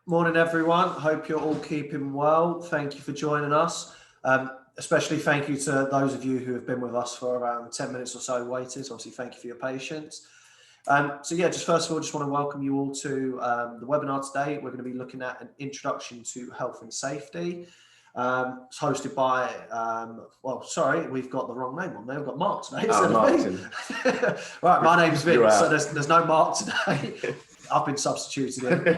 Morning, everyone. Hope you're all keeping well. Thank you for joining us. Especially thank you to those of you who have been with us for around 10 minutes or so waiting. So obviously, thank you for your patience. Just first of all, just want to welcome you all to the webinar today. We're going to be looking at an introduction to health and safety. It's hosted by, we've got the wrong name on there. We've got Mark today. Martin. Right, my name's Vince, so there's no Mark today. I've been substituted in.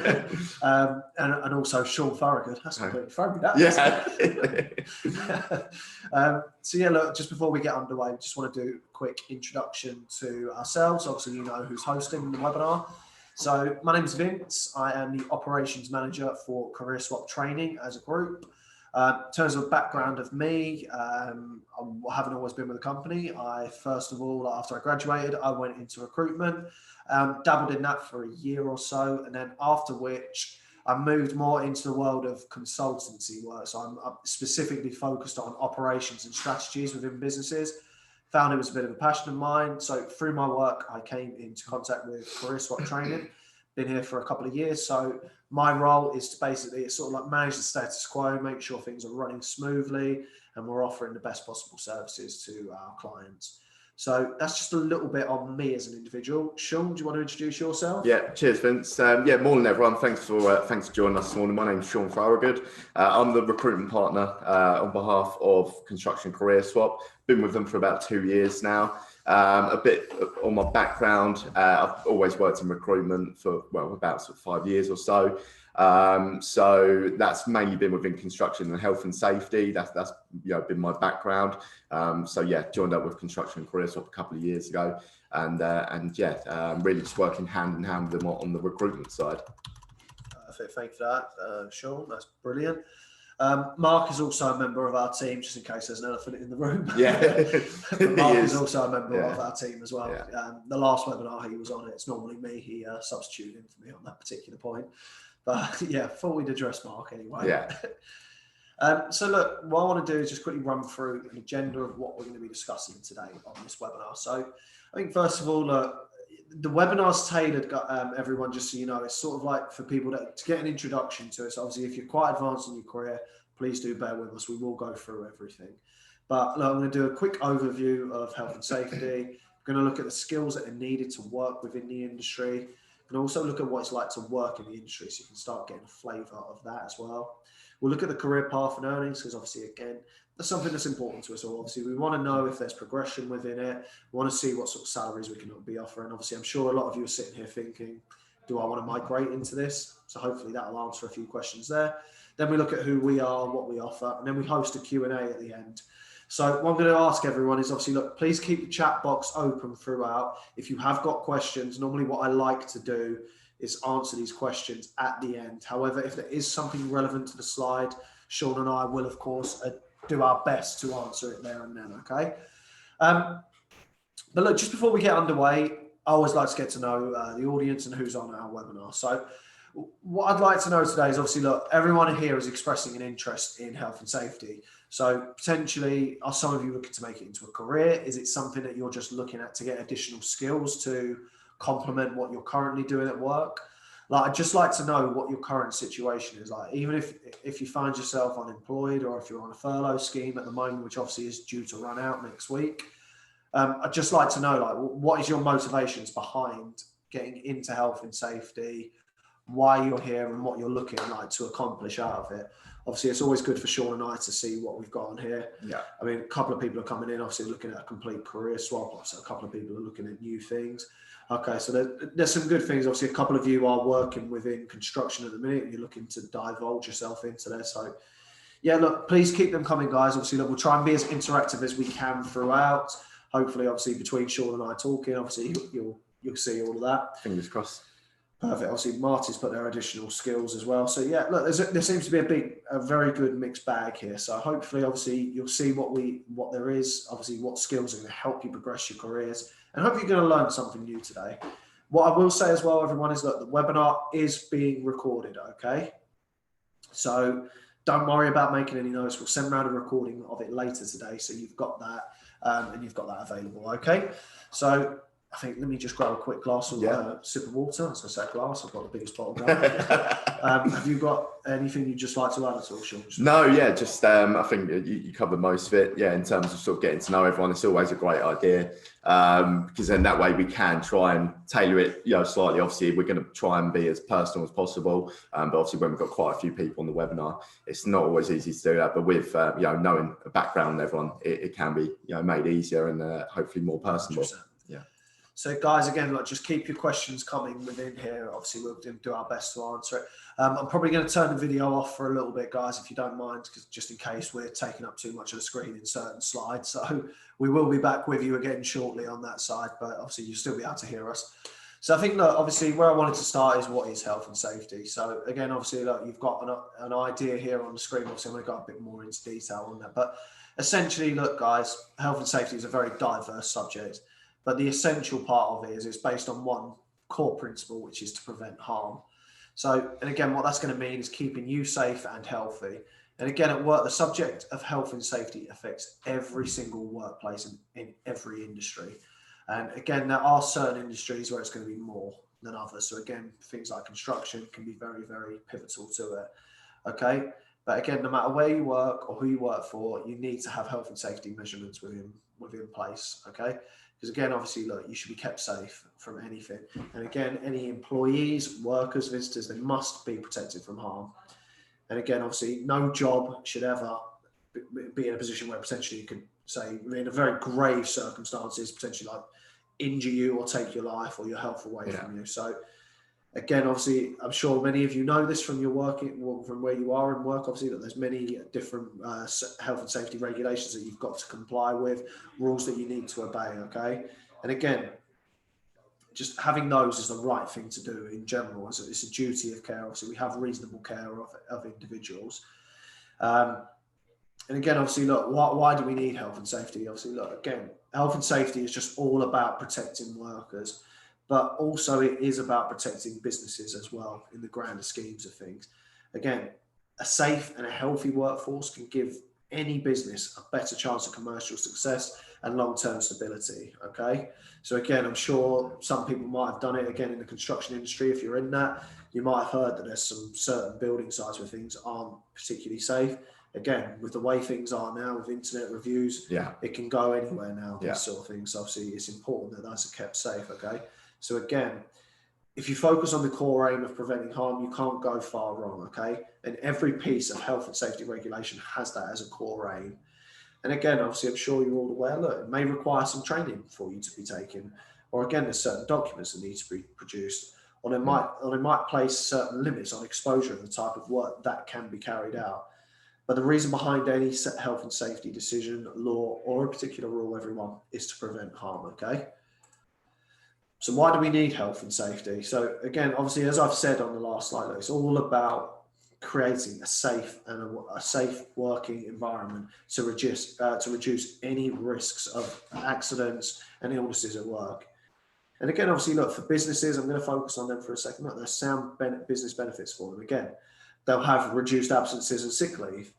And also Sean Farragut. That's completely thrown me that. Yeah. Look, just before we get underway, we just want to do a quick introduction to ourselves. Obviously, you know who's hosting the webinar. So my name is Vince. I am the operations manager for Career Swap Training as a group. In terms of background of me, I haven't always been with the company. First of all, after I graduated, I went into recruitment, dabbled in that for a year or so, and then after which I moved more into the world of consultancy work. So I'm specifically focused on operations and strategies within businesses. Found it was a bit of a passion of mine. So through my work, I came into contact with Career Swap Training. Been here for a couple of years. So my role is to basically sort of like manage the status quo, make sure things are running smoothly, and we're offering the best possible services to our clients. So that's just a little bit on me as an individual. Sean, do you want to introduce yourself? Yeah, cheers, Vince. Morning, everyone. Thanks for joining us this morning. My name's Sean Farragut. I'm the recruitment partner on behalf of Construction Career Swap. Been with them for about 2 years now. A bit on my background, I've always worked in recruitment for about sort of 5 years or so. So that's mainly been within construction and health and safety. That's been my background. Joined up with Construction Career Swap a couple of years ago, and really just working hand in hand with them on the recruitment side. Perfect, thank you for that, Sean. That's brilliant. Mark is also a member of our team, just in case there's an elephant in the room. Yeah, but Mark is also a member of our team as well. Yeah. The last webinar he was on, it's normally me. He substituted in for me on that particular point. But yeah, thought we'd address Mark anyway. Yeah. So look, what I want to do is just quickly run through an agenda of what we're going to be discussing today on this webinar. So I think first of all, the webinar's tailored, everyone, just so you know, it's sort of like for people to get an introduction to it. So obviously, if you're quite advanced in your career, please do bear with us. We will go through everything. But look, I'm going to do a quick overview of health and safety. We're going to look at the skills that are needed to work within the industry. And also look at what it's like to work in the industry, so you can start getting a flavour of that as well. We'll look at the career path and earnings, because obviously, again, that's something that's important to us all. Obviously, we want to know if there's progression within it. We want to see what sort of salaries we can be offering. Obviously, I'm sure a lot of you are sitting here thinking, do I want to migrate into this? So hopefully that'll answer a few questions there. Then we look at who we are, what we offer, and then we host a Q&A at the end. So what I'm going to ask everyone is obviously, look, please keep the chat box open throughout. If you have got questions, normally what I like to do is answer these questions at the end. However, if there is something relevant to the slide, Sean and I will, of course, do our best to answer it there and then, okay? But look, just before we get underway, I always like to get to know the audience and who's on our webinar. So what I'd like to know today is obviously, look, everyone here is expressing an interest in health and safety. So potentially, are some of you looking to make it into a career? Is it something that you're just looking at to get additional skills to complement what you're currently doing at work? Like, I'd just like to know what your current situation is like, even if you find yourself unemployed or if you're on a furlough scheme at the moment, which obviously is due to run out next week. I'd just like to know, like, what is your motivations behind getting into health and safety, why you're here and what you're looking like to accomplish out of it. Obviously, it's always good for Sean and I to see what we've got on here. Yeah. I mean, a couple of people are coming in, obviously looking at a complete career swap. So a couple of people are looking at new things. Okay, so there's some good things. Obviously, a couple of you are working within construction at the minute and you're looking to divulge yourself into there. So yeah, look, please keep them coming, guys. Obviously, look, we'll try and be as interactive as we can throughout. Hopefully, obviously, between Sean and I talking, obviously, you'll see all of that. Fingers crossed. Perfect. Obviously, Marty's put their additional skills as well. So yeah, look, there seems to be a very good mixed bag here. So hopefully, obviously, you'll see what there is. Obviously, what skills are going to help you progress your careers, and hopefully, you're going to learn something new today. What I will say as well, everyone, is that the webinar is being recorded. Okay, so don't worry about making any notes. We'll send around a recording of it later today, so you've got that and you've got that available. Okay, so I think let me just grab a quick glass of sip of water. As I say, glass. I've got the biggest bottle going. Have you got anything you'd just like to add at all, Sean? No, yeah, just I think you covered most of it. Yeah, in terms of sort of getting to know everyone, it's always a great idea because then that way we can try and tailor it, slightly. Obviously, we're going to try and be as personal as possible, but obviously when we've got quite a few people on the webinar, it's not always easy to do that. But with knowing a background on everyone, it can be made easier and hopefully more personable. 100%. Yeah. So guys, again, just keep your questions coming within here. Obviously, we'll do our best to answer it. I'm probably going to turn the video off for a little bit, guys, if you don't mind, because just in case we're taking up too much of the screen in certain slides. So we will be back with you again shortly on that side, but obviously you'll still be able to hear us. So I think, look, obviously where I wanted to start is what is health and safety. So again, obviously, look, you've got an idea here on the screen. Obviously, I'm going to go a bit more into detail on that. But essentially, look, guys, health and safety is a very diverse subject. But the essential part of it is it's based on one core principle, which is to prevent harm. So, and again, what that's going to mean is keeping you safe and healthy. And again, at work, the subject of health and safety affects every single workplace in every industry. And again, there are certain industries where it's going to be more than others. So again, things like construction can be very, very pivotal to it. Okay. But again, no matter where you work or who you work for, you need to have health and safety measurements within place. Okay. Because again, obviously, look, you should be kept safe from anything. And again, any employees, workers, visitors, they must be protected from harm. And again, obviously, no job should ever be in a position where potentially you could say, in a very grave circumstances, potentially like injure you or take your life or your health away from you. So again, obviously, I'm sure many of you know this from your working, from where you are in work, obviously, that there's many different health and safety regulations that you've got to comply with, rules that you need to obey, okay? And again, just having those is the right thing to do in general. It's a duty of care. Obviously, we have reasonable care of individuals. And again, obviously, look, why do we need health and safety? Obviously, look, again, health and safety is just all about protecting workers. But also it is about protecting businesses as well in the grander schemes of things. Again, a safe and a healthy workforce can give any business a better chance of commercial success and long-term stability, okay? So again, I'm sure some people might have done it again in the construction industry. If you're in that, you might have heard that there's some certain building sites where things aren't particularly safe. Again, with the way things are now, with internet reviews, it can go anywhere now, these sort of things. Obviously, it's important that those are kept safe, okay? So again, if you focus on the core aim of preventing harm, you can't go far wrong, okay? And every piece of health and safety regulation has that as a core aim. And again, obviously, I'm sure you're all aware, look, it may require some training for you to be taken, or again, there's certain documents that need to be produced, or it might place certain limits on exposure of the type of work that can be carried out. But the reason behind any health and safety decision, law, or a particular rule, everyone, is to prevent harm, okay? So why do we need health and safety? So again, obviously, as I've said on the last slide, it's all about creating a safe and a safe working environment to reduce any risks of accidents and illnesses at work. And again, obviously, look, for businesses, I'm going to focus on them for a second. Look, there's sound business benefits for them. Again, they'll have reduced absences and sick leave.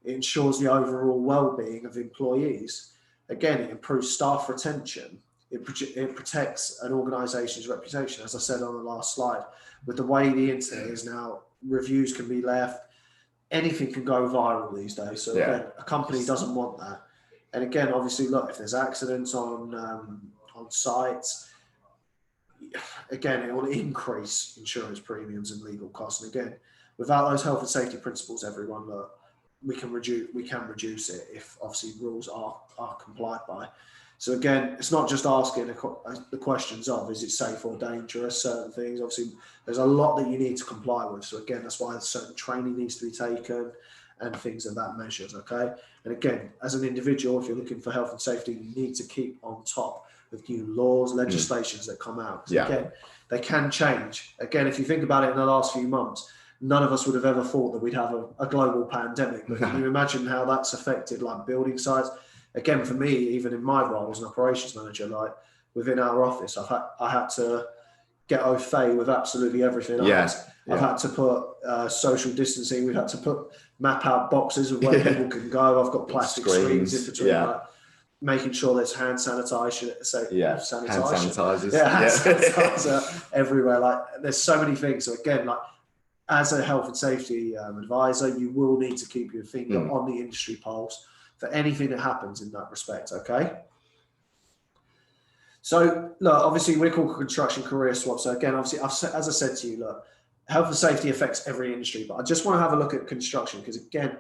It ensures the overall well-being of employees. Again, it improves staff retention. It protects an organisation's reputation. As I said on the last slide, with the way the internet is now, reviews can be left, anything can go viral these days. So again, a company doesn't want that. And again, obviously, look, if there's accidents on sites, again, it will increase insurance premiums and legal costs. And again, without those health and safety principles, everyone, look, we can reduce it if obviously rules are complied by. So again, it's not just asking the questions of, is it safe or dangerous, certain things. Obviously, there's a lot that you need to comply with. So again, that's why certain training needs to be taken and things of that measures, okay? And again, as an individual, if you're looking for health and safety, you need to keep on top of new laws, legislations that come out. Again, they can change. Again, if you think about it in the last few months, none of us would have ever thought that we'd have a global pandemic. But can you imagine how that's affected like building sites? Again, for me, even in my role as an operations manager, like within our office, I had to get au fait with absolutely everything. I've had to put social distancing. We've had to map out boxes of where people can go. I've got plastic screens in between. making sure there's hand sanitizer, hand sanitizers, hand sanitizer everywhere. Like there's so many things. So again, like as a health and safety advisor, you will need to keep your finger on the industry pulse for anything that happens in that respect. Okay. So look, obviously we're called Construction Career Swap. So again, obviously, as I said to you, look, health and safety affects every industry, but I just want to have a look at construction because again,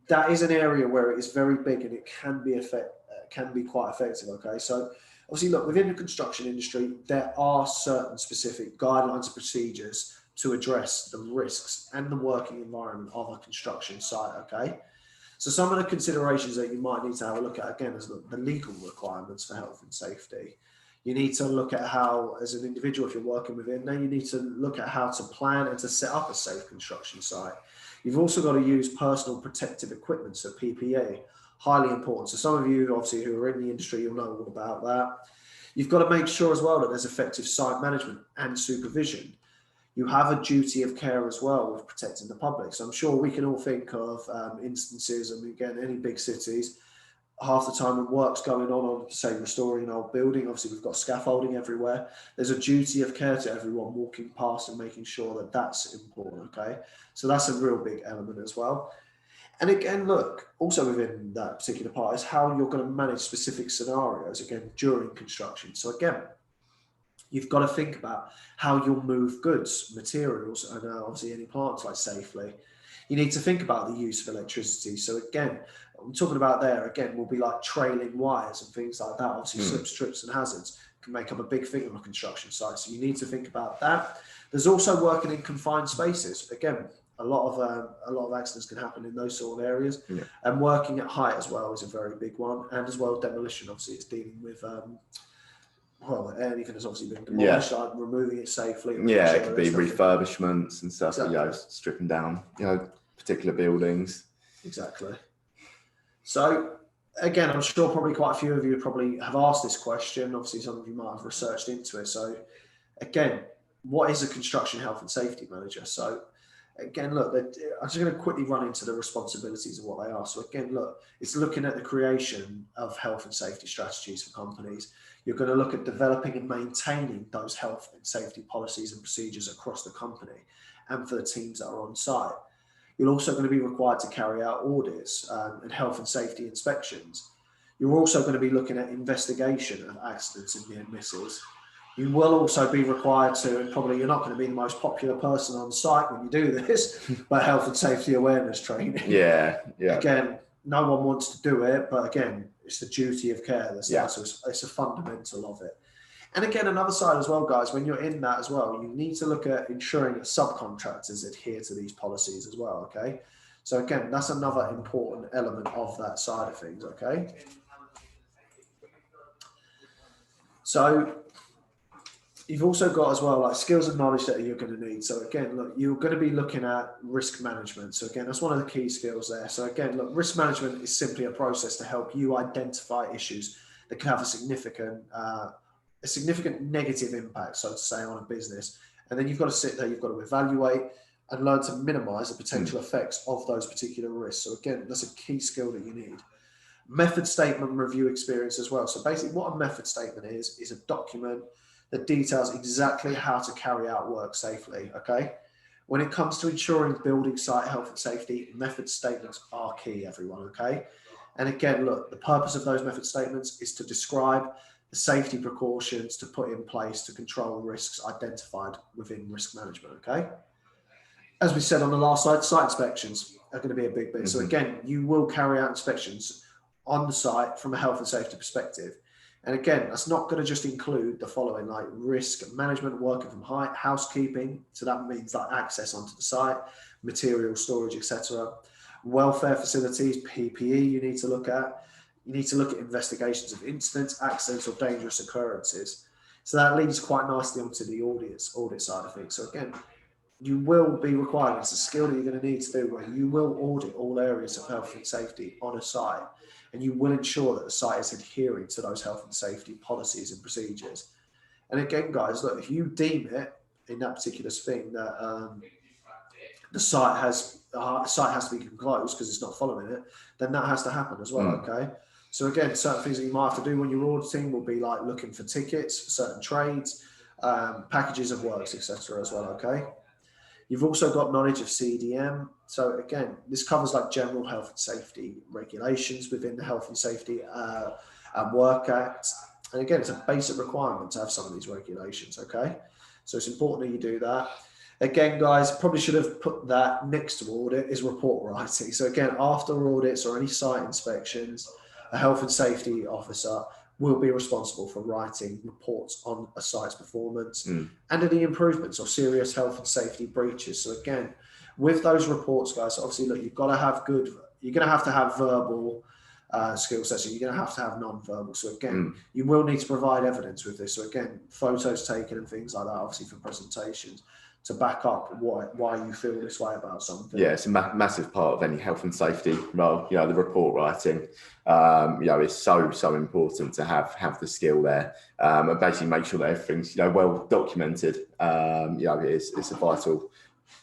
that is an area where it is very big and it can be quite effective. Okay, so obviously, look, within the construction industry, there are certain specific guidelines and procedures to address the risks and the working environment of a construction site. Okay, so some of the considerations that you might need to have a look at again is the legal requirements for health and safety. You need to look at how, as an individual, if you're working within there, you need to look at how to plan and to set up a safe construction site. You've also got to use personal protective equipment, so PPE, highly important. So some of you, obviously, who are in the industry, you'll know all about that. You've got to make sure as well that there's effective site management and supervision. You have a duty of care as well with protecting the public. So I'm sure we can all think of instances, and again, any big cities, half the time when work's going on, say, restoring an old building, obviously we've got scaffolding everywhere. There's a duty of care to everyone walking past and making sure that that's important, okay? So that's a real big element as well. And again, look, also within that particular part is how you're going to manage specific scenarios, again, during construction. So again, you've got to think about how you'll move goods, materials, and obviously any plants like safely. You need to think about the use of electricity. So again, I'm talking about there, again, will be like trailing wires and things like that. Obviously, slip, strips and hazards can make up a big thing on a construction site. So you need to think about that. There's also working in confined spaces. Again, a lot of accidents can happen in those sort of areas. Yeah. And working at height as well is a very big one. And as well, demolition, obviously, it's dealing with anything that's obviously been demolished, like removing it safely. Yeah, it could be refurbishments and stuff, exactly. Stripping down, particular buildings. Exactly. So again, I'm sure probably quite a few of you probably have asked this question. Obviously, some of you might have researched into it. So again, what is a construction health and safety manager? So again, look, I'm just going to quickly run into the responsibilities of what they are. So again, look, it's looking at the creation of health and safety strategies for companies. You're going to look at developing and maintaining those health and safety policies and procedures across the company and for the teams that are on site. You're also going to be required to carry out audits and health and safety inspections. You're also going to be looking at investigation of accidents and near misses. You will also be required to, and probably you're not going to be the most popular person on site when you do this, but health and safety awareness training. Yeah. Again, no one wants to do it, but again, it's the duty of care. So it's a fundamental of it. And again, another side as well, guys, when you're in that as well, you need to look at ensuring that subcontractors adhere to these policies as well, okay? So again, that's another important element of that side of things, okay? So you've also got as well like skills and knowledge that you're going to need. So again, look, you're going to be looking at risk management. So again, that's one of the key skills there. So again, look, risk management is simply a process to help you identify issues that can have a significant negative impact, so to say, on a business. And then you've got to sit there, you've got to evaluate and learn to minimize the potential effects of those particular risks. So again, that's a key skill that you need. Method statement review experience as well. So basically what a method statement is a document that details exactly how to carry out work safely, okay? When it comes to ensuring building site health and safety, method statements are key, everyone, okay? And again, look, the purpose of those method statements is to describe the safety precautions to put in place to control risks identified within risk management, okay? As we said on the last slide, site inspections are going to be a big bit. So again, you will carry out inspections on the site from a health and safety perspective. And again, that's not going to just include the following, like risk management, working from height, housekeeping. So that means like access onto the site, material storage, etc. Welfare facilities, PPE you need to look at. You need to look at investigations of incidents, accidents, or dangerous occurrences. So that leads quite nicely onto the audit side of things. So again, you will be required, it's a skill that you're going to need to do, where you will audit all areas of health and safety on a site, and you will ensure that the site is adhering to those health and safety policies and procedures. And again, guys, look, if you deem it in that particular thing that the site has to be closed because it's not following it, then that has to happen as well, okay? So again, certain things that you might have to do when you're auditing will be like looking for tickets for certain trades, packages of works, etc. as well. Okay. You've also got knowledge of CDM. So again, this covers like general health and safety regulations within the Health and Safety and Work Act. And again, it's a basic requirement to have some of these regulations. Okay. So it's important that you do that. Again, guys, probably should have put that next to audit is report writing. So again, after audits or any site inspections, a health and safety officer will be responsible for writing reports on a site's performance and any improvements or serious health and safety breaches. So again, with those reports, guys, obviously, look, you're going to have verbal skill sets, and you're going to have non-verbal. So again, you will need to provide evidence with this. So again, photos taken and things like that, obviously for presentations, to back up why you feel this way about something. Yeah, it's a massive part of any health and safety role. You know, the report writing, is so important to have the skill there, and basically make sure that everything's well documented. It's a vital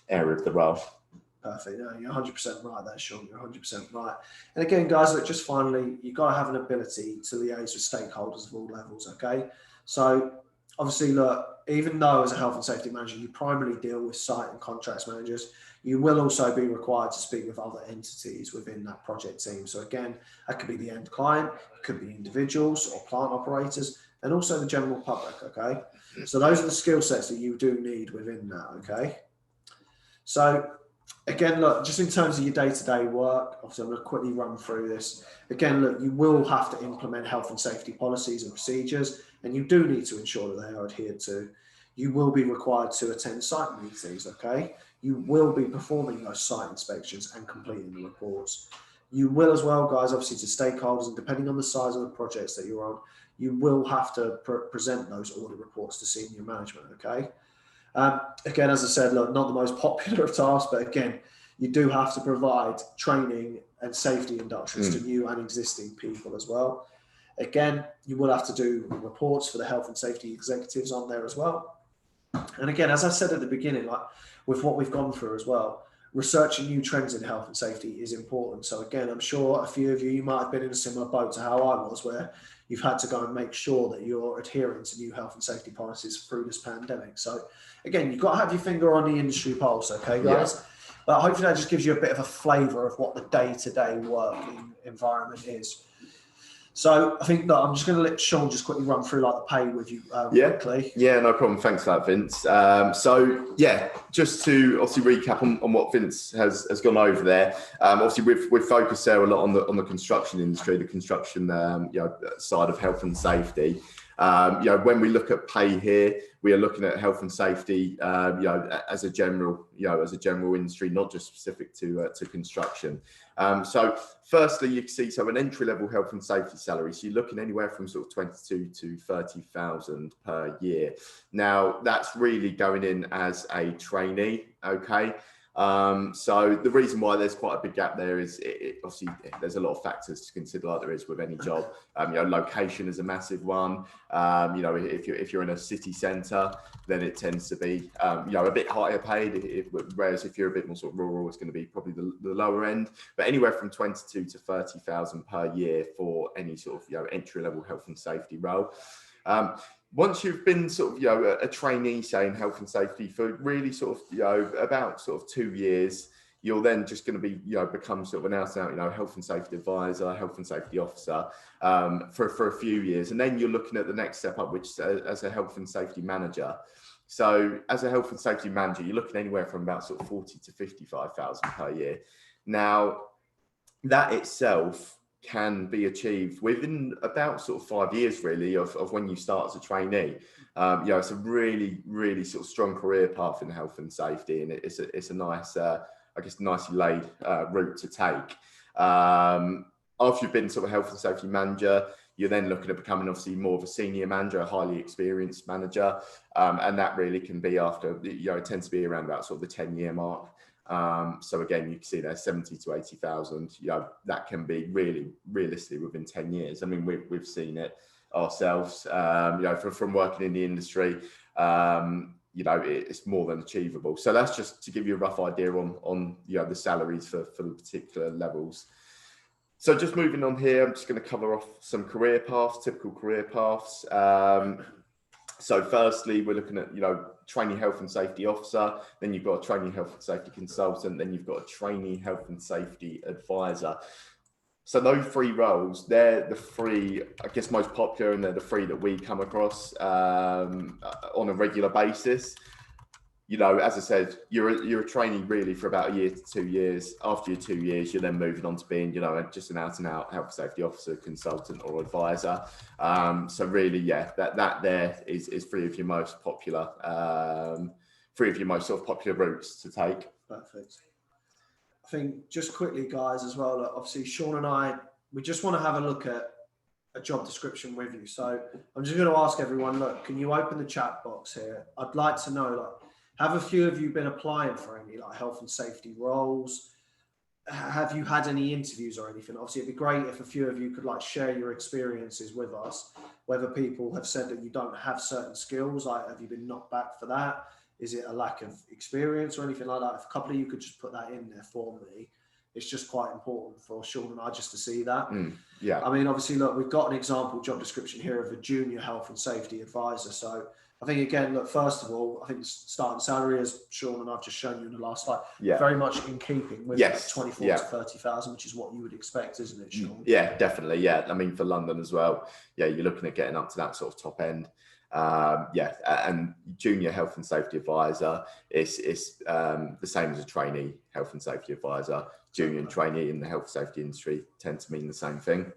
area of the role. Perfect. No, you're 100% right there, Sean. You're 100% right. And again, guys, look, just finally, you've got to have an ability to liaise with stakeholders of all levels. Okay, so obviously, look, even though as a health and safety manager, you primarily deal with site and contracts managers, you will also be required to speak with other entities within that project team. So again, that could be the end client, it could be individuals or plant operators, and also the general public, okay? So those are the skill sets that you do need within that, okay? So again, look, just in terms of your day-to-day work, obviously I'm going to quickly run through this. Again, look, you will have to implement health and safety policies and procedures, and you do need to ensure that they are adhered to. You will be required to attend site meetings, okay? You will be performing those site inspections and completing the reports. You will as well, guys, obviously to stakeholders, and depending on the size of the projects that you're on, you will have to present those audit reports to senior management, okay? Again, as I said, look, not the most popular of tasks, but again, you do have to provide training and safety inductions to new and existing people as well. Again, you will have to do reports for the health and safety executives on there as well. And again, as I said at the beginning, like with what we've gone through as well, researching new trends in health and safety is important. So again, I'm sure a few of you might have been in a similar boat to how I was, where you've had to go and make sure that you're adhering to new health and safety policies through this pandemic. So again, you've got to have your finger on the industry pulse, okay, guys? Yeah. But hopefully that just gives you a bit of a flavour of what the day-to-day working environment is. So I think that I'm just going to let Sean just quickly run through like the pay with you quickly. Yeah, no problem. Thanks for that, Vince. Just to obviously recap on what Vince has gone over there. Obviously, we've focused there a lot on the construction industry, the construction side of health and safety. When we look at pay here, we are looking at health and safety, as a general industry, not just specific to construction. So firstly, you can see an entry-level health and safety salary. So you're looking anywhere from sort of 22 to 30,000 per year. Now that's really going in as a trainee. Okay. So the reason why there's quite a big gap there is obviously there's a lot of factors to consider, like there is with any job. Location is a massive one. If you're in a city centre, then it tends to be a bit higher paid. Whereas if you're a bit more sort of rural, it's going to be probably the lower end. But anywhere from 22 to 30,000 per year for any sort of entry level health and safety role. Once you've been a trainee, say in health and safety for really about 2 years, you're then just going to be become an out and out health and safety advisor, health and safety officer for a few years, and then you're looking at the next step up, which is as a health and safety manager. So as a health and safety manager, you're looking anywhere from about 40 to 55,000 per year. Now that itself can be achieved within about 5 years really of when you start as a trainee. It's a really, really strong career path in health and safety, and it's a nice, nicely laid route to take. After you've been health and safety manager, you're then looking at becoming obviously more of a senior manager, a highly experienced manager, and that really can be after it tends to be around about the 10-year mark. So again, you can see there 70 to 80,000. That can be really realistically within 10 years. I mean, we've seen it ourselves. From working in the industry, it's more than achievable. So that's just to give you a rough idea on the salaries for the particular levels. So just moving on here, I'm just going to cover off some career paths, typical career paths. So firstly, we're looking at, trainee health and safety officer, then you've got a trainee health and safety consultant, then you've got a trainee health and safety advisor. So those three roles, they're the three, I guess, most popular, and they're the three that we come across on a regular basis. As I said, you're a trainee really for about a year to 2 years. After your 2 years, you're then moving on to being, just an out-and-out health and safety officer, consultant, or advisor. So really, that there is three of your most popular, sort of popular routes to take. Perfect. I think just quickly, guys, as well, obviously Sean and I, we just want to have a look at a job description with you. So I'm just going to ask everyone, look, can you open the chat box here? I'd like to know, have a few of you been applying for any health and safety roles? Have you had any interviews or anything? Obviously, it'd be great if a few of you could share your experiences with us, whether people have said that you don't have certain skills, have you been knocked back for that? Is it a lack of experience or anything like that? If a couple of you could just put that in there for me, it's just quite important for Sean and I just to see that. Yeah. I mean, obviously, look, we've got an example job description here of a junior health and safety advisor. So I think, again, look, first of all, I think the starting salary, as Sean and I've just shown you in the last slide, very much in keeping with 24 to 30,000, which is what you would expect, isn't it, Sean? Yeah, definitely. Yeah. I mean, for London as well, you're looking at getting up to that sort of top end. And junior health and safety advisor is the same as a trainee health and safety advisor. Junior and trainee in the health and safety industry tend to mean the same thing.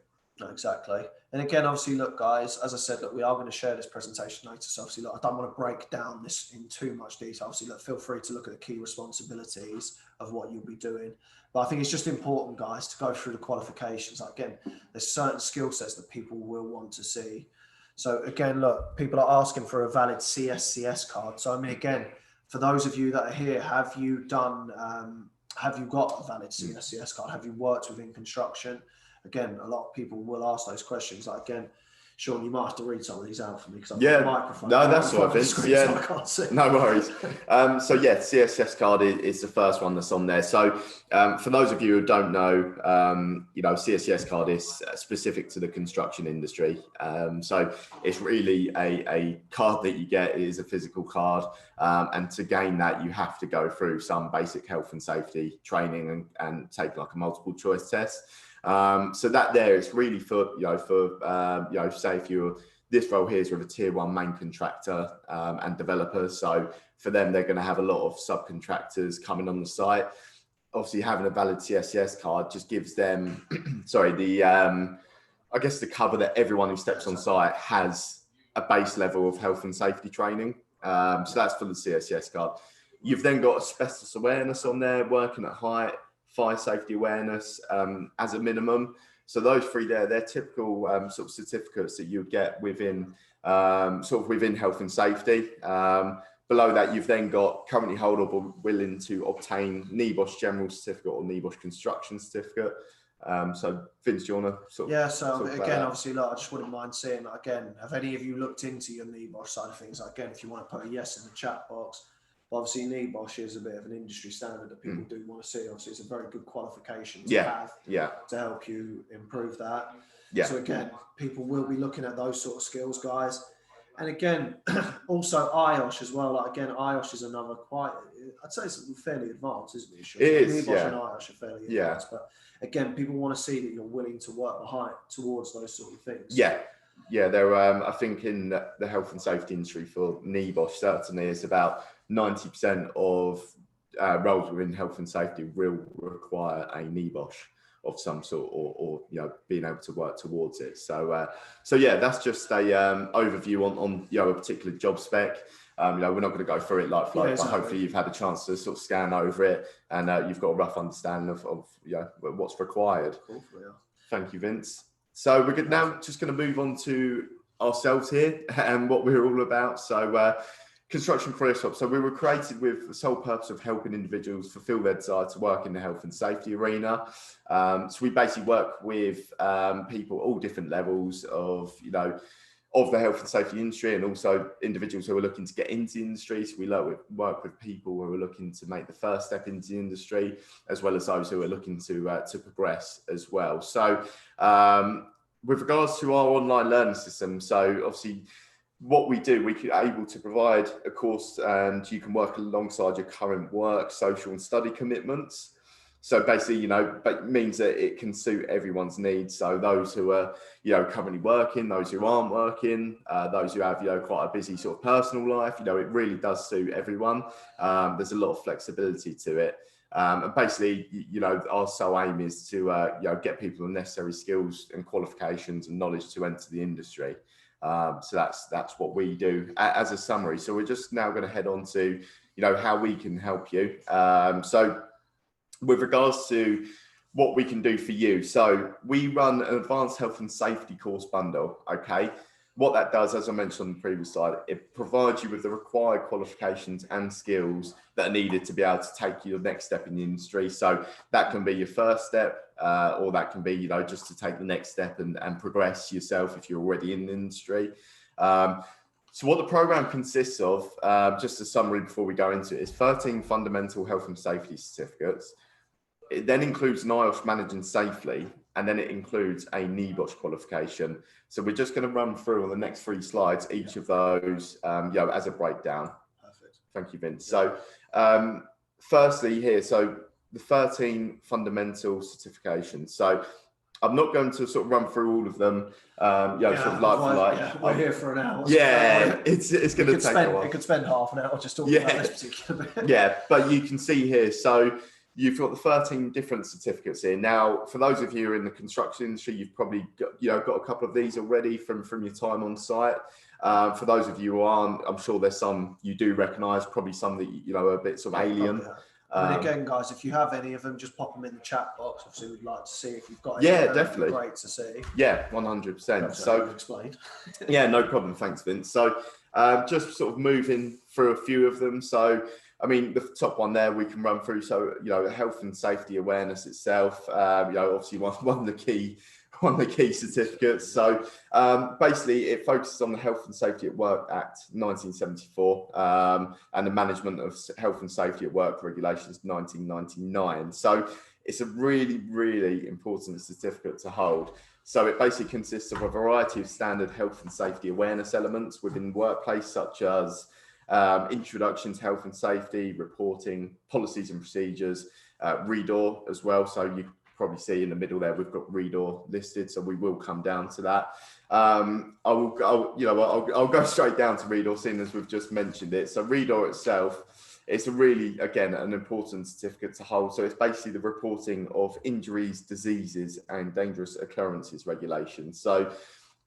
Exactly. And again, obviously, look, guys, as I said, look, we are going to share this presentation later. So obviously, look, I don't want to break down this in too much detail. Obviously, look, feel free to look at the key responsibilities of what you'll be doing. But I think it's just important, guys, to go through the qualifications. Again, there's certain skill sets that people will want to see. So again, look, people are asking for a valid CSCS card. So I mean, again, for those of you that are here, have you got a valid CSCS card? Have you worked within construction? Again, a lot of people will ask those questions. Again, Sean, you might have to read some of these out for me because I've got a microphone. No, that's all right, Vince. So I can't see. No worries. CSCS card is the first one that's on there. So for those of you who don't know, CSCS card is specific to the construction industry. So it's really a card that you get. It is a physical card. And to gain that, you have to go through some basic health and safety training and take a multiple choice test. So that there is really for say if you're this role here is with a tier 1 main contractor and developers. So for them, they're going to have a lot of subcontractors coming on the site. Obviously, having a valid CSCS card just gives them, I guess the cover that everyone who steps on site has a base level of health and safety training. So that's for the CSCS card. You've then got asbestos awareness on there, working at height, fire safety awareness as a minimum. So those three there, they're typical sort of certificates that you get within within health and safety. Below that, you've then got currently hold or willing to obtain NEBOSH General Certificate or NEBOSH Construction Certificate. So Vince, do you want to So again, obviously, look, I just wouldn't mind saying that again. Have any of you looked into your NEBOSH side of things? Again, if you want to put a yes in the chat box. Obviously, NEBOSH is a bit of an industry standard that people do want to see. Obviously, it's a very good qualification to have to help you improve that. So again, people will be looking at those sort of skills, guys. And again, also IOSH as well. Again, IOSH is another I'd say it's fairly advanced, isn't it? Sure. It is, NEBOSH and IOSH are fairly advanced. But again, people want to see that you're willing to work towards those sort of things. There I think in the health and safety industry for NEBOSH, certainly is about 90% of roles within health and safety will require a NEBOSH of some sort, or being able to work towards it. So that's just a overview on a particular job spec. We're not going to go through it like flow, but hopefully you've had a chance to sort of scan over it and you've got a rough understanding of what's required. Cool. Thank you, Vince. So we're now just going to move on to ourselves here and what we're all about. So Construction Career Swap. So we were created with the sole purpose of helping individuals fulfill their desire to work in the health and safety arena. So we basically work with people all different levels of, of the health and safety industry, and also individuals who are looking to get into the industry. So we work with people who are looking to make the first step into the industry, as well as those who are looking to progress as well. So with regards to our online learning system, so obviously what we do, we're able to provide a course, and you can work alongside your current work, social and study commitments. So basically, but means that it can suit everyone's needs. So those who are, currently working, those who aren't working, those who have, quite a busy sort of personal life, it really does suit everyone. There's a lot of flexibility to it. And basically, our sole aim is to, get people the necessary skills and qualifications and knowledge to enter the industry. So that's what we do as a summary. So we're just now going to head on to, how we can help you. So with regards to what we can do for you. So we run an advanced health and safety course bundle, okay? What that does, as I mentioned on the previous slide, it provides you with the required qualifications and skills that are needed to be able to take your next step in the industry. So that can be your first step, or that can be, just to take the next step and progress yourself if you're already in the industry. So what the program consists of, just a summary before we go into it, is 13 fundamental health and safety certificates. It then includes an IELTS managing safely, and then it includes a NEBOSH qualification. So we're just going to run through on the next 3 slides each of those, as a breakdown. Perfect. Thank you, Vince. So firstly here, so the 13 fundamental certifications. So I'm not going to sort of run through all of them, sort of like for like. Yeah, we're here for an hour. It's going to take a while. It could spend half an hour just talking about this particular bit. Yeah, but you can see here, so you've got the 13 different certificates here. Now, for those of you who are in the construction industry, you've probably got a couple of these already from your time on site. For those of you who aren't, I'm sure there's some you do recognise, probably some that are a bit sort of alien. And again, guys, if you have any of them, just pop them in the chat box. Obviously, we'd like to see if you've got any. Yeah, definitely. Great to see. Yeah, 100%. So explain. Yeah, no problem. Thanks, Vince. So just sort of moving through a few of them. So I mean, the top one there we can run through. So, health and safety awareness itself, obviously one of the key certificates. So basically it focuses on the Health and Safety at Work Act 1974 and the Management of Health and Safety at Work Regulations 1999. So it's a really, really important certificate to hold. So it basically consists of a variety of standard health and safety awareness elements within the workplace, such as introduction to health and safety, reporting, policies and procedures, REDOR as well. So you probably see in the middle there, we've got REDOR listed. So we will come down to that. I'll go straight down to REDOR, seeing as we've just mentioned it. So REDOR itself, it's a really, again, an important certificate to hold. So it's basically the reporting of injuries, diseases, and dangerous occurrences regulations. So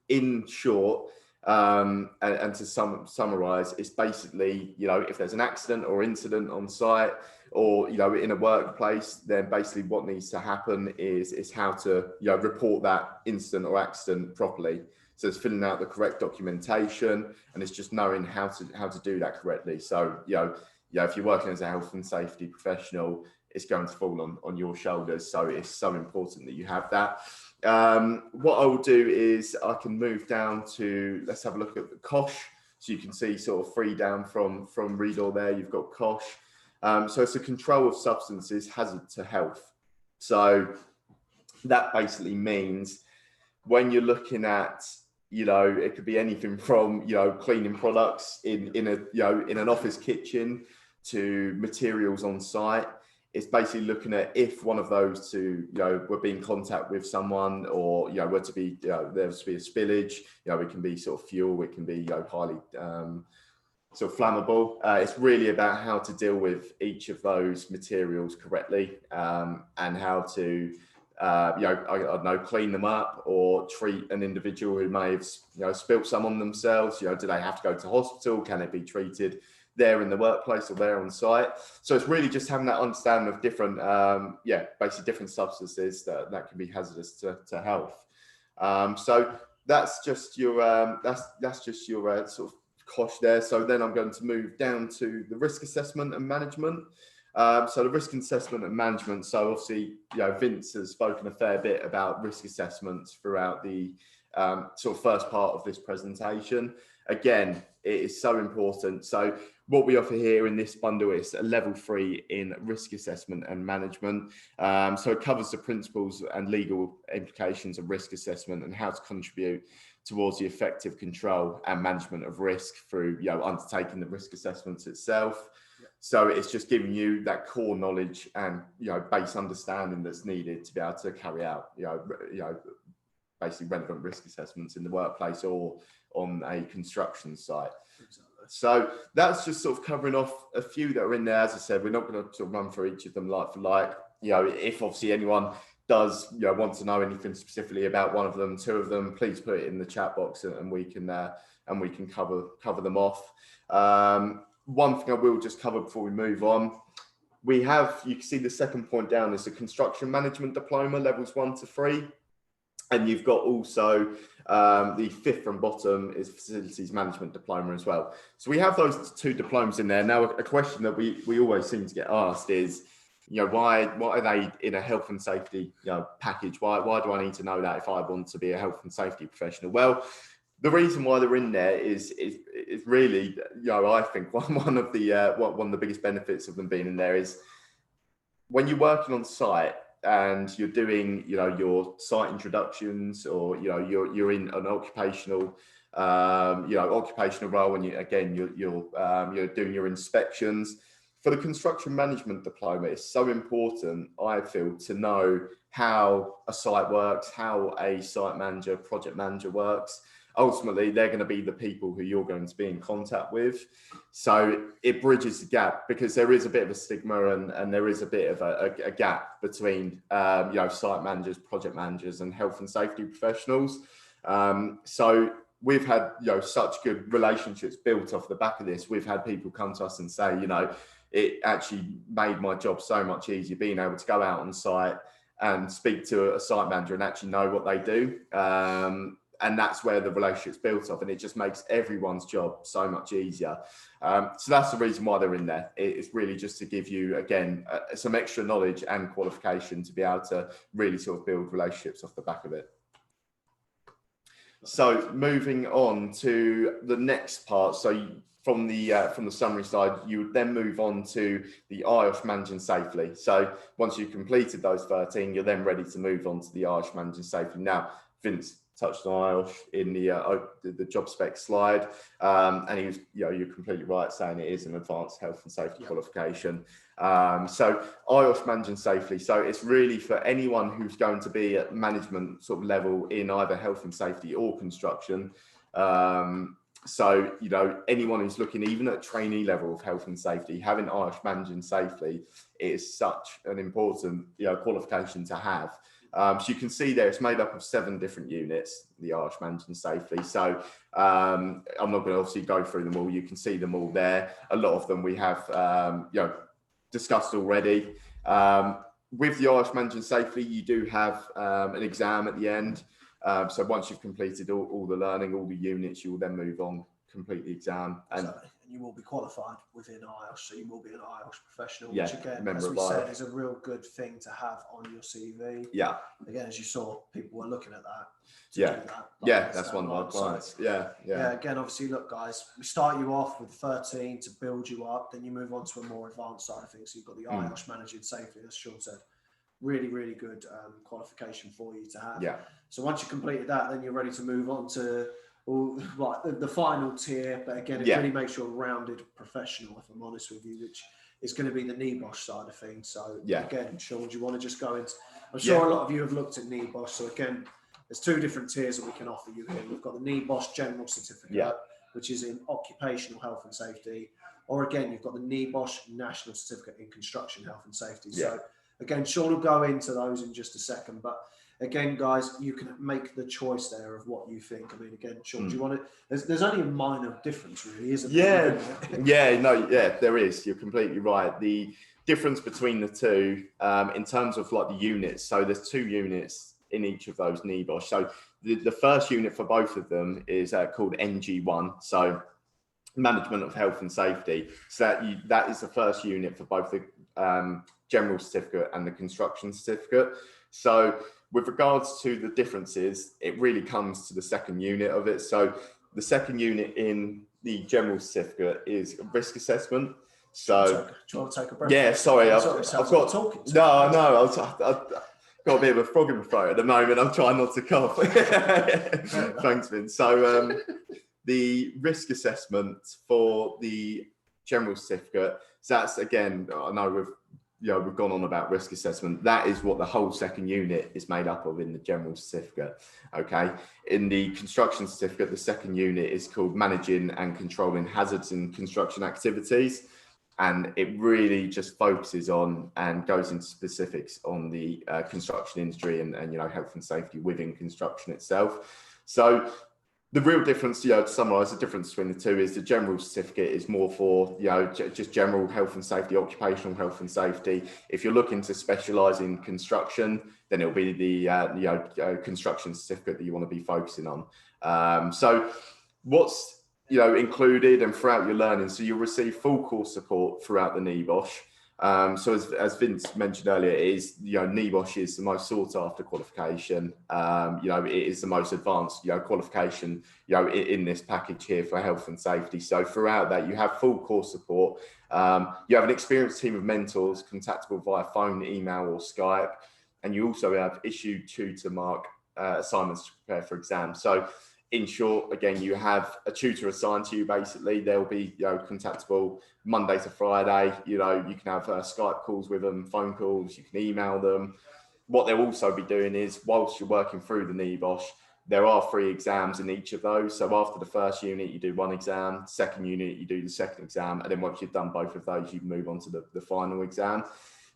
in short, and to summarize, it's basically, if there's an accident or incident on site or, in a workplace, then basically what needs to happen is how to, report that incident or accident properly. So it's filling out the correct documentation, and it's just knowing how to do that correctly. So, if you're working as a health and safety professional, it's going to fall on your shoulders. So it's so important that you have that. What I will do is I can move down to, let's have a look at the COSH. So you can see sort of 3 down from REDOR there, you've got COSH. So it's a control of substances hazard to health. So that basically means when you're looking at, it could be anything from, cleaning products in an office kitchen to materials on site. It's basically looking at if one of those two, were being in contact with someone, or were to be, there was to be a spillage. It can be sort of fuel, it can be highly sort of flammable. It's really about how to deal with each of those materials correctly, and how to, I don't know, clean them up or treat an individual who may have spilt some on themselves. Do they have to go to hospital? Can it be treated there in the workplace or there on site? So it's really just having that understanding of different, basically different substances that can be hazardous to health. So that's just your sort of COSH there. So then I'm going to move down to the risk assessment and management. So the risk assessment and management. So obviously, Vince has spoken a fair bit about risk assessments throughout the sort of first part of this presentation. Again, it is so important. So what we offer here in this bundle is a level 3 in risk assessment and management. So it covers the principles and legal implications of risk assessment and how to contribute towards the effective control and management of risk through, undertaking the risk assessments itself. So it's just giving you that core knowledge and, base understanding that's needed to be able to carry out, basically relevant risk assessments in the workplace or on a construction site. So that's just sort of covering off a few that are in there. As I said, we're not going to sort of run through each of them like for like. If obviously anyone does want to know anything specifically about one of them, two of them, please put it in the chat box and we can cover them off. One thing I will just cover before we move on. You can see the second point down is the construction management diploma, levels 1 to 3. And you've got also the fifth from bottom is facilities management diploma as well. So we have those 2 diplomas in there. Now, a question that we always seem to get asked is, why are they in a health and safety package? Why do I need to know that if I want to be a health and safety professional? Well, the reason why they're in there is really, I think one of the biggest benefits of them being in there is when you're working on site and you're doing, your site introductions, or you're in an occupational role, and you're doing your inspections. For the construction management diploma, it's so important, I feel, to know how a site works, how a site manager, project manager works. Ultimately, they're going to be the people who you're going to be in contact with. So it bridges the gap, because there is a bit of a stigma and there is a bit of a gap between, site managers, project managers and health and safety professionals. So we've had, such good relationships built off the back of this. We've had people come to us and say, it actually made my job so much easier being able to go out on site and speak to a site manager and actually know what they do. And that's where the relationship's built off, and it just makes everyone's job so much easier. So that's the reason why they're in there. It's really just to give you, again, some extra knowledge and qualification to be able to really sort of build relationships off the back of it. So moving on to the next part. So from the summary side, you would then move on to the IOSH Managing Safely. So once you've completed those 13, you're then ready to move on to the IOSH Managing Safely. Now, Vince touched on IOSH in the job spec slide, and he was, you're completely right saying it is an advanced health and safety qualification. So IOSH Managing Safely, so it's really for anyone who's going to be at management sort of level in either health and safety or construction. So, anyone who's looking even at trainee level of health and safety, having IOSH Managing Safely is such an important qualification to have. So you can see there, it's made up of 7 different units, the IOSH Managing Safely. So I'm not going to obviously go through them all. You can see them all there. A lot of them we have discussed already. With the IOSH Managing Safely, you do have an exam at the end. So once you've completed all the learning, all the units, you will then move on, complete the exam. And you will be qualified within IOSH, so you will be an IOSH professional, yeah, which again, as we said, is a real good thing to have on your CV. Yeah. Again, as you saw, people were looking at that. That's one of our clients. So, again, obviously, look, guys, we start you off with 13 to build you up, then you move on to a more advanced side of things. So you've got the IOSH Managing Safely, as Sean said. Really, really good qualification for you to have. Yeah. So once you've completed that, then you're ready to move on to the final tier. But again, it really makes you a rounded professional, if I'm honest with you, which is going to be the NEBOSH side of things. So again, Sean, do you want to just go into? I'm sure a lot of you have looked at NEBOSH. So again, there's 2 different tiers that we can offer you here. We've got the NEBOSH General Certificate, which is in occupational health and safety, or again, you've got the NEBOSH National Certificate in construction health and safety. So again, Sean will go into those in just a second, but again, guys, you can make the choice there of what you think. I mean, again, Sean, do you want to? There's only a minor difference, really, isn't there? There is. You're completely right. The difference between the 2, in terms of like the units. So there's 2 units in each of those NEBOSH. So the first unit for both of them is called NG1. So Management of Health and Safety. So that is the first unit for both the General Certificate and the Construction Certificate. So with regards to the differences, it really comes to the second unit of it. So the second unit in the general certificate is risk assessment. So, do you want to take a breath? yeah, sorry, I've I've got talking. No, no, I've got a bit of a frog in my throat at the moment. I'm trying not to cough. Thanks, Vince. So, the risk assessment for the general certificate. So that's, again, I know we've gone on about risk assessment. That is what the whole second unit is made up of in the general certificate. Okay. In the construction certificate, the second unit is called managing and controlling hazards in construction activities. And it really just focuses on and goes into specifics on the construction industry and health and safety within construction itself. So the real difference, to summarise the difference between the two, is the general certificate is more for, just general health and safety, occupational health and safety. If you're looking to specialise in construction, then it'll be the, construction certificate that you want to be focusing on. So what's, included and throughout your learning, so you'll receive full course support throughout the NEBOSH. So as Vince mentioned earlier, it is, NEBOSH is the most sought after qualification. It is the most advanced, qualification, in this package here for health and safety. So throughout that, you have full course support. You have an experienced team of mentors contactable via phone, email or Skype. And you also have issued tutor mark assignments to prepare for exams. So in short, again, you have a tutor assigned to you. Basically, they'll be contactable Monday to Friday. You can have Skype calls with them, phone calls. You can email them. What they'll also be doing is, whilst you're working through the NEBOSH, there are 3 exams in each of those. So after the first unit, you do 1 exam. Second unit, you do the second exam, and then once you've done both of those, you move on to the final exam.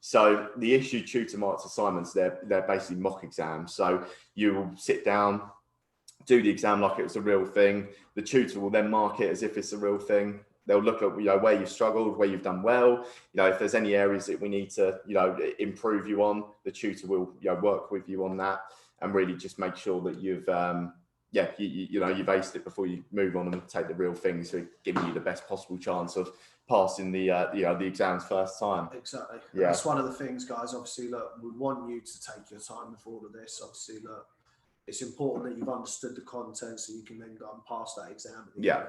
So the issued tutor marked assignments, they're basically mock exams. So you will sit down, do the exam like it was a real thing. The tutor will then mark it as if it's a real thing. They'll look at where you've struggled, where you've done well. If there's any areas that we need to improve you on, the tutor will work with you on that and really just make sure that you've you've aced it before you move on and take the real thing. So giving you the best possible chance of passing the exams first time. Exactly. Yeah. That's one of the things, guys. Obviously, look, we want you to take your time with all of this. Obviously, look, it's important that you've understood the content so you can then go and pass that exam at the end.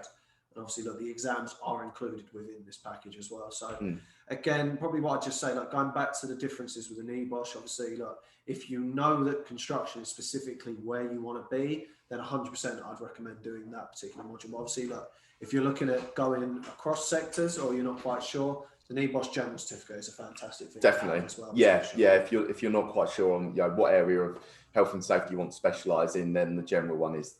And obviously, look, the exams are included within this package as well. So again, probably what I'd just say, like going back to the differences with the NEBOSH, obviously, look, if you know that construction is specifically where you want to be, then 100% I'd recommend doing that particular module. But obviously, look, if you're looking at going across sectors or you're not quite sure, the NEBOSH General Certificate is a fantastic thing. Definitely. As well, Yeah. If you're not quite sure on what area of health and safety you want to specialise in, then the general one is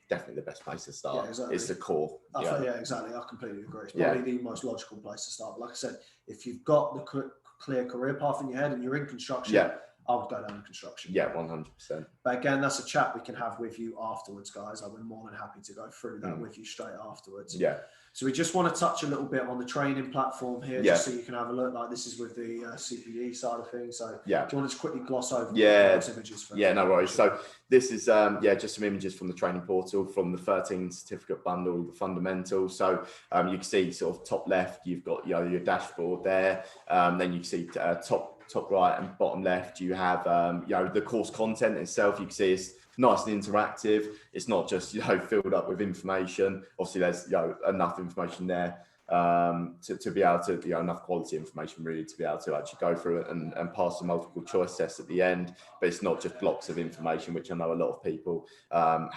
definitely the best place to start. Yeah, exactly. It's the core. Yeah, exactly. I completely agree. It's probably the most logical place to start. But like I said, if you've got the clear career path in your head and you're in construction, I would go down to construction. Yeah, 100%. But again, that's a chat we can have with you afterwards, guys. I've been more than happy to go through that with you straight afterwards. Yeah. So we just want to touch a little bit on the training platform here, just so you can have a look. Like this is with the CPD side of things. So do you want to just quickly gloss over those images? No worries. So this is just some images from the training portal from the 13 certificate bundle, the fundamentals. So you can see sort of top left, you've got your dashboard there. Then you can see top right and bottom left, you have the course content itself. You can see it's nice and interactive. It's not just filled up with information. Obviously there's enough information there to be able to enough quality information really to be able to actually go through it and pass the multiple choice test at the end. But it's not just blocks of information, which I know a lot of people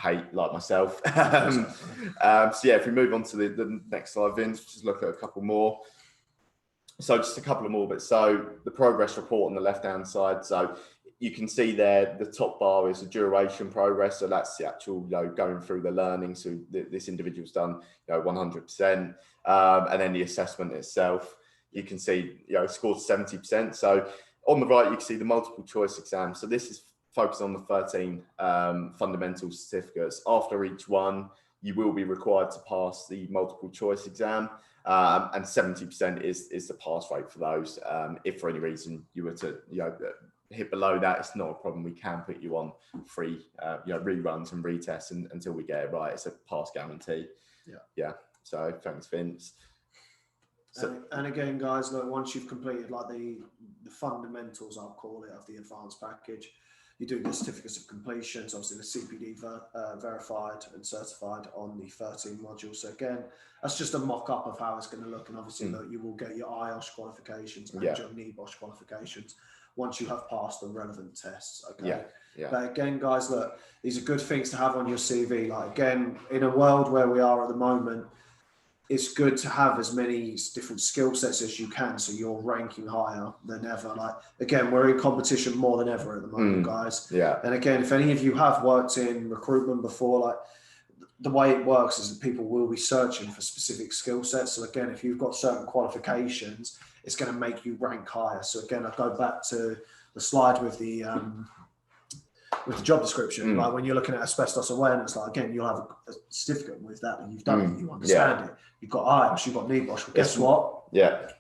hate, like myself. If we move on to the next slide, Vince, just look at a couple more. So just a couple of more bits. So the progress report on the left-hand side. So you can see there, the top bar is the duration progress. So that's the actual, going through the learning. So this individual's done, 100%. And then the assessment itself, you can see, scored 70%. So on the right, you can see the multiple choice exam. So this is focused on the 13 fundamental certificates. After each one, you will be required to pass the multiple choice exam. And 70% is the pass rate for those. If for any reason you were to, hit below that, it's not a problem. We can put you on free, reruns and retests until we get it right. It's a pass guarantee. Yeah. So thanks, Vince. So, and again, guys, look, once you've completed like the fundamentals, I'll call it, of the advanced package, You do the certificates of completion, so obviously the CPD verified and certified on the 13 modules. So again, that's just a mock-up of how it's going to look, and obviously look, you will get your IOSH qualifications and your NEBOSH qualifications once you have passed the relevant tests. Okay. But again, guys, look, these are good things to have on your CV. Like, again, in a world where we are at the moment, it's good to have as many different skill sets as you can, so you're ranking higher than ever. Like, again, we're in competition more than ever at the moment, guys. And again, if any of you have worked in recruitment before, like, the way it works is that people will be searching for specific skill sets. So again, if you've got certain qualifications, it's going to make you rank higher. So again, I go back to the slide with the job description. Like, when you're looking at asbestos awareness, like, again, you'll have a certificate with that, and you've done it, you understand it. You've got IOSH, you've got NEBOSH. Well, guess what?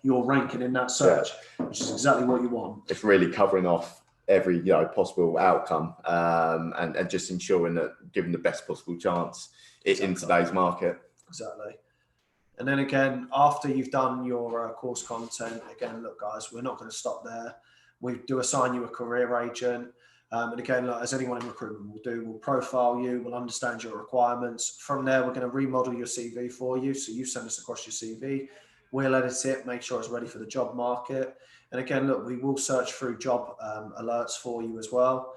You're ranking in that search, which is exactly what you want. It's really covering off every possible outcome, and just ensuring that giving the best possible chance in today's market. Exactly. And then again, after you've done your course content, again, look, guys, we're not going to stop there. We do assign you a career agent. And again, like, as anyone in recruitment will do, we'll profile you, we'll understand your requirements. From there, we're going to remodel your CV for you. So you send us across your CV, we'll edit it, make sure it's ready for the job market. And again, look, we will search through job alerts for you as well.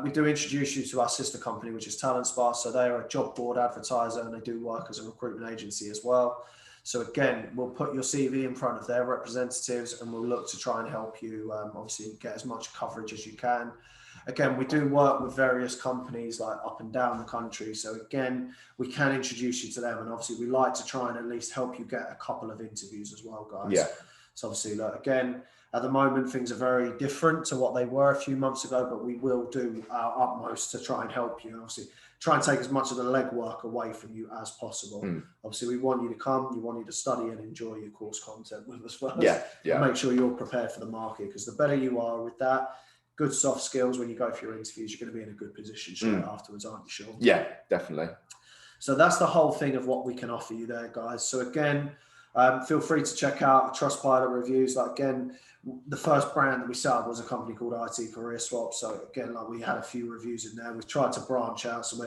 We do introduce you to our sister company, which is TalentSpar. So they are a job board advertiser, and they do work as a recruitment agency as well. So again, we'll put your CV in front of their representatives, and we'll look to try and help you obviously get as much coverage as you can. Again, we do work with various companies like up and down the country. So again, we can introduce you to them, and obviously we like to try and at least help you get a couple of interviews as well, guys. So obviously, look, again, at the moment, things are very different to what they were a few months ago, but we will do our utmost to try and help you, and obviously try and take as much of the legwork away from you as possible. Obviously, we want you to come, we want you to study and enjoy your course content with us first. And make sure you're prepared for the market, because the better you are with that, good soft skills, when you go for your interviews, you're going to be in a good position straight afterwards, aren't you, Sean? Yeah, definitely. So that's the whole thing of what we can offer you there, guys. So again, feel free to check out Trustpilot reviews. Like, again, the first brand that we set up was a company called IT Career Swap. So again, like, we had a few reviews in there. We've tried to branch out, so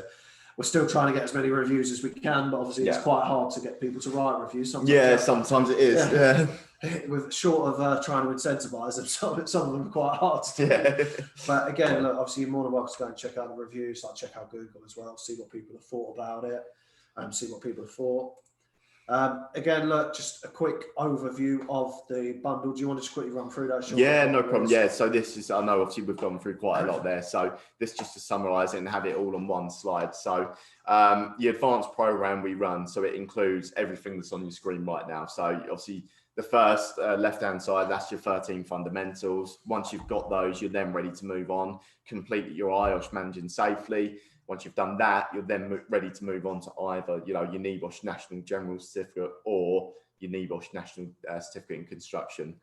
we're still trying to get as many reviews as we can, but obviously it's quite hard to get people to write reviews. Sometimes it is. With short of trying to incentivize them, some of them are quite hard to do. But again, look, obviously you're more than welcome to go and check out the reviews, like check out Google as well, see what people have thought about it, see what people have thought. Again, look, just a quick overview of the bundle. Do you want to just quickly run through that, Sean? Yeah, no problem. Yeah, so this is, I know obviously we've gone through quite a lot there. So this just to summarize it and have it all on one slide. So the advanced program we run, so it includes everything that's on your screen right now. So obviously the first left-hand side, that's your 13 fundamentals. Once you've got those, you're then ready to move on, complete your IOSH managing safely. Once you've done that, you're then ready to move on to either, your NEBOSH National General Certificate or your NEBOSH National Certificate in Construction.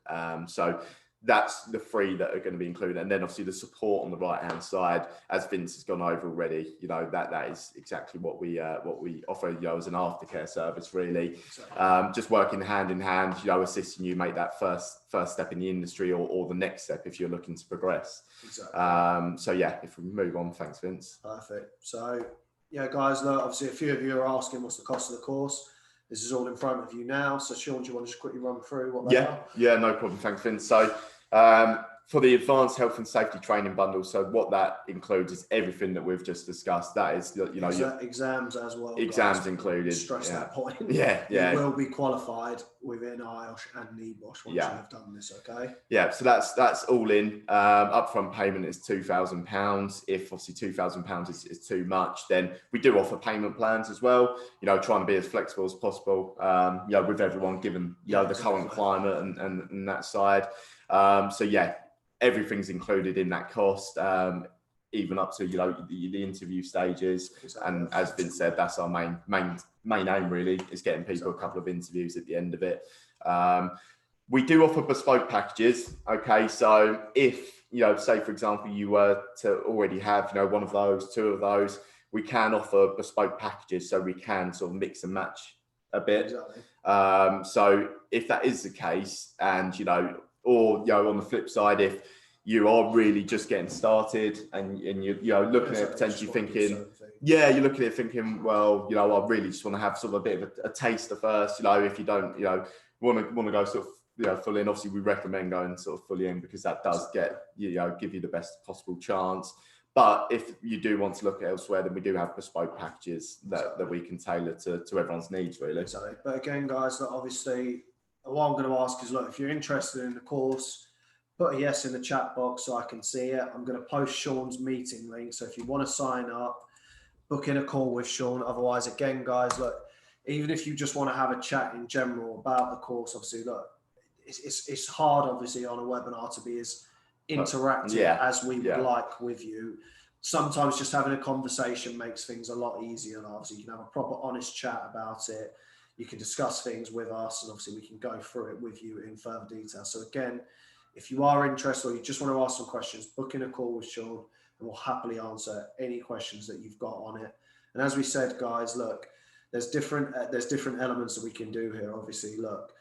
So that's the three that are going to be included. And then obviously the support on the right-hand side, as Vince has gone over already, that is exactly what we offer, as an aftercare service, really. Just working hand in hand, assisting you make that first step in the industry or the next step if you're looking to progress. So yeah, if we move on, thanks, Vince. Perfect. So yeah, guys, look, obviously a few of you are asking what's the cost of the course. This is all in front of you now. So Sean, do you want to just quickly run through what they are? Yeah, no problem. Thanks, Vince. So for the advanced health and safety training bundle, so what that includes is everything that we've just discussed. That is, exams as well. Exams guys, included. Stress that point. Yeah. You will be qualified within IOSH and NEBOSH once you have done this. Okay. Yeah. So that's all in. Upfront payment is £2,000. If obviously £2,000 is too much, then we do offer payment plans as well. Trying to be as flexible as possible. With everyone, given the current climate and that side. So yeah, everything's included in that cost, even up to the interview stages. And as Vince said, that's our main aim, really, is getting people a couple of interviews at the end of it. We do offer bespoke packages. Okay, so if say for example you were to already have one of those, two of those, we can offer bespoke packages, so we can sort of mix and match a bit. So if that is the case, and or on the flip side, if you are really just getting started, and you're looking at potentially thinking, you're looking at it thinking, well, I really just want to have sort of a bit of a taster first. If you don't, want to go sort of, fully in. Obviously, we recommend going sort of fully in because that does give you the best possible chance. But if you do want to look elsewhere, then we do have bespoke packages that we can tailor to everyone's needs, really. Exactly. But again, guys, obviously, what I'm going to ask is, look, if you're interested in the course, put a yes in the chat box so I can see it. I'm going to post Sean's meeting link. So if you want to sign up, book in a call with Sean. Otherwise, again, guys, look, even if you just want to have a chat in general about the course, obviously, look, it's hard, obviously, on a webinar to be as interactive as we would like with you. Sometimes just having a conversation makes things a lot easier. And obviously, you can have a proper, honest chat about it. You can discuss things with us, and obviously, we can go through it with you in further detail. So again, if you are interested or you just want to ask some questions, book in a call with Sean and we'll happily answer any questions that you've got on it. And as we said, guys, look, there's different elements that we can do here. Obviously, look,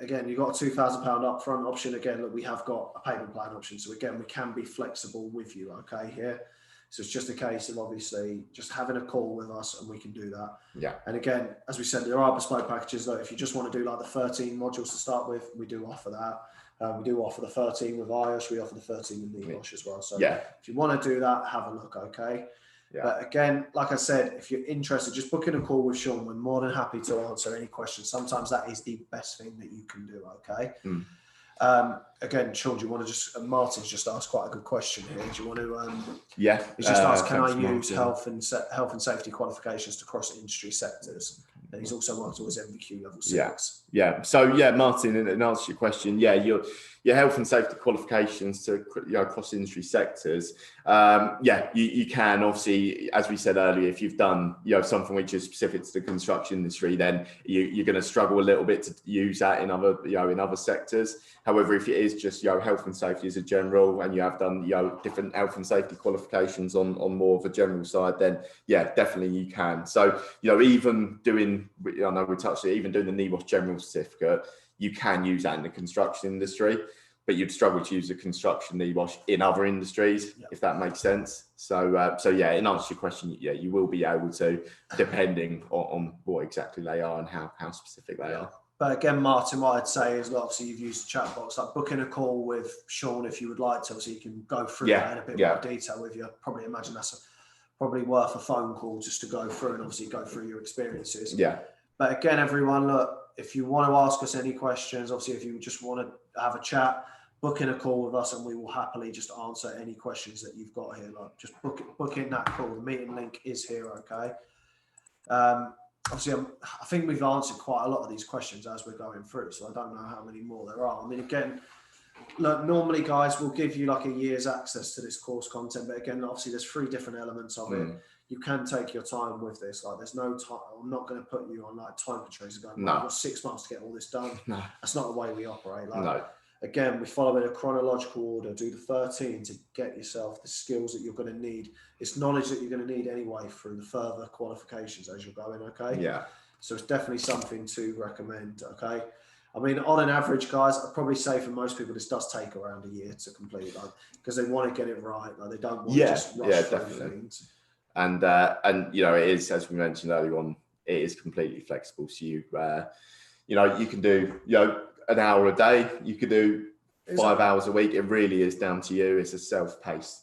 again, you've got a £2,000 upfront option. Again, look, we have got a payment plan option. So again, we can be flexible with you, okay, here. So it's just a case of obviously just having a call with us and we can do that. Yeah. And again, as we said, there are bespoke packages though. If you just want to do like the 13 modules to start with, we do offer that. We do offer the 13 with iOS. We offer the 13 with NEBOSH as well. So if you want to do that, have a look, okay? Yeah. But again, like I said, if you're interested, just book in a call with Sean. We're more than happy to answer any questions. Sometimes that is the best thing that you can do, okay? Again, Sean, do you want to just, Martin's just asked quite a good question here. Do you want to, he's just asked, can I use health and safety qualifications to cross industry sectors? And he's also worked towards MVQ level 6. Yeah. So Martin, in answer to your question, your health and safety qualifications to cross industry sectors. You can obviously, as we said earlier, if you've done something which is specific to the construction industry, then you're going to struggle a little bit to use that in other sectors. However, if it is just health and safety as a general, and you have done different health and safety qualifications on more of a general side, then definitely you can. So even doing, I know we touched it, even doing the NEBOSH general certificate, you can use that in the construction industry, but you'd struggle to use the construction NEBOSH in other industries, if that makes sense. So in answer to your question, you will be able to, depending on what exactly they are and how specific they are. But again, Martin, what I'd say is, obviously, you've used the chat box. Like, book in a call with Sean if you would like to. Obviously, you can go through that in a bit more detail with you. I'd probably imagine that's probably worth a phone call just to go through and obviously go through your experiences. Yeah. But again, everyone, look, if you want to ask us any questions, obviously, if you just want to have a chat, book in a call with us and we will happily just answer any questions that you've got here. Like, just book in that call. The meeting link is here, okay? Obviously, I think we've answered quite a lot of these questions as we're going through, so I don't know how many more there are. I mean, again, look, normally, guys, we'll give you like a year's access to this course content, but again, obviously, there's 3 different elements of it. You can take your time with this. Like, there's no time. I'm not going to put you on like time constraints and go, no, you've got 6 months to get all this done. No. That's not the way we operate. Like, no. Again, we follow in a chronological order. Do the 13 to get yourself the skills that you're going to need. It's knowledge that you're going to need anyway through the further qualifications as you're going, okay? Yeah. So it's definitely something to recommend, okay? I mean, on an average, guys, I'd probably say for most people, this does take around a year to complete, like, because they want to get it right. Like, they don't want to just rush through things. And it is, as we mentioned earlier on, it is completely flexible. So you can do, an hour a day, you could do 5 hours a week. It really is down to you. It's a self-paced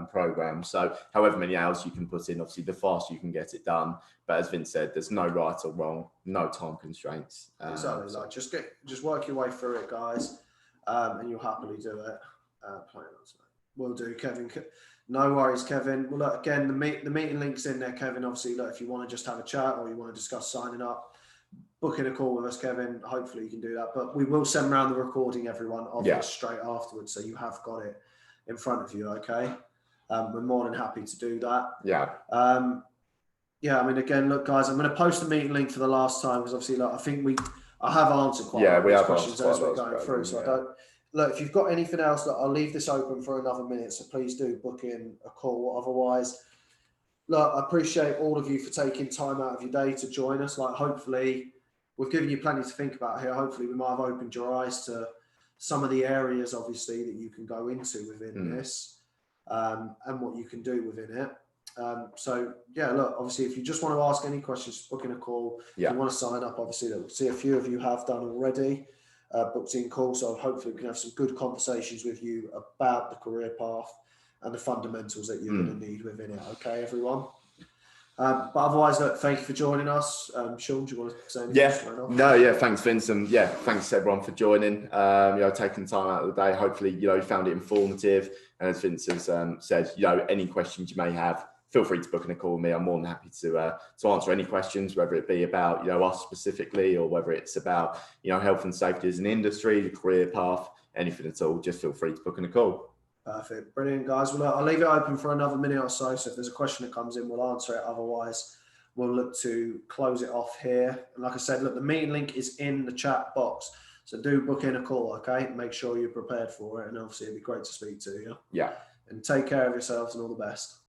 program. So however many hours you can put in, obviously the faster you can get it done. But as Vince said, there's no right or wrong, no time constraints. Exactly. Like, just work your way through it, guys, and you'll happily do it. We'll do, Kevin. No worries, Kevin. Well, look, again, the meeting link's in there, Kevin. Obviously, look, if you want to just have a chat or you want to discuss signing up, book in a call with us, Kevin. Hopefully you can do that. But we will send around the recording, everyone, of this straight afterwards, so you have got it in front of you, okay? We're more than happy to do that. Yeah. I mean, again, look, guys, I'm going to post the meeting link for the last time because obviously, look, I have answered quite a lot of questions as we're going through. So I don't. Look, if you've got anything else, look, I'll leave this open for another minute. So please do book in a call. Otherwise, look, I appreciate all of you for taking time out of your day to join us. Like, hopefully, we've given you plenty to think about here. Hopefully, we might have opened your eyes to some of the areas, obviously, that you can go into within this, and what you can do within it. So yeah, look, obviously, if you just want to ask any questions, book in a call. If you want to sign up, obviously, we'll see a few of you have done already. Booked in calls, so hopefully we can have some good conversations with you about the career path and the fundamentals that you're going to need within it. Okay, everyone. But otherwise, look, thank you for joining us. Sean, do you want to say anything? Thanks, Vince, and thanks everyone for joining. Taking time out of the day. Hopefully, you found it informative. And as Vince has said, any questions you may have, feel free to book in a call with me. I'm more than happy to answer any questions, whether it be about us specifically, or whether it's about health and safety as an industry, the career path, anything at all. Just feel free to book in a call. Perfect. Brilliant, guys. Well, I'll leave it open for another minute or so. So if there's a question that comes in, we'll answer it. Otherwise, we'll look to close it off here. And like I said, look, the meeting link is in the chat box. So do book in a call, okay? Make sure you're prepared for it. And obviously, it'd be great to speak to you. Yeah. And take care of yourselves and all the best.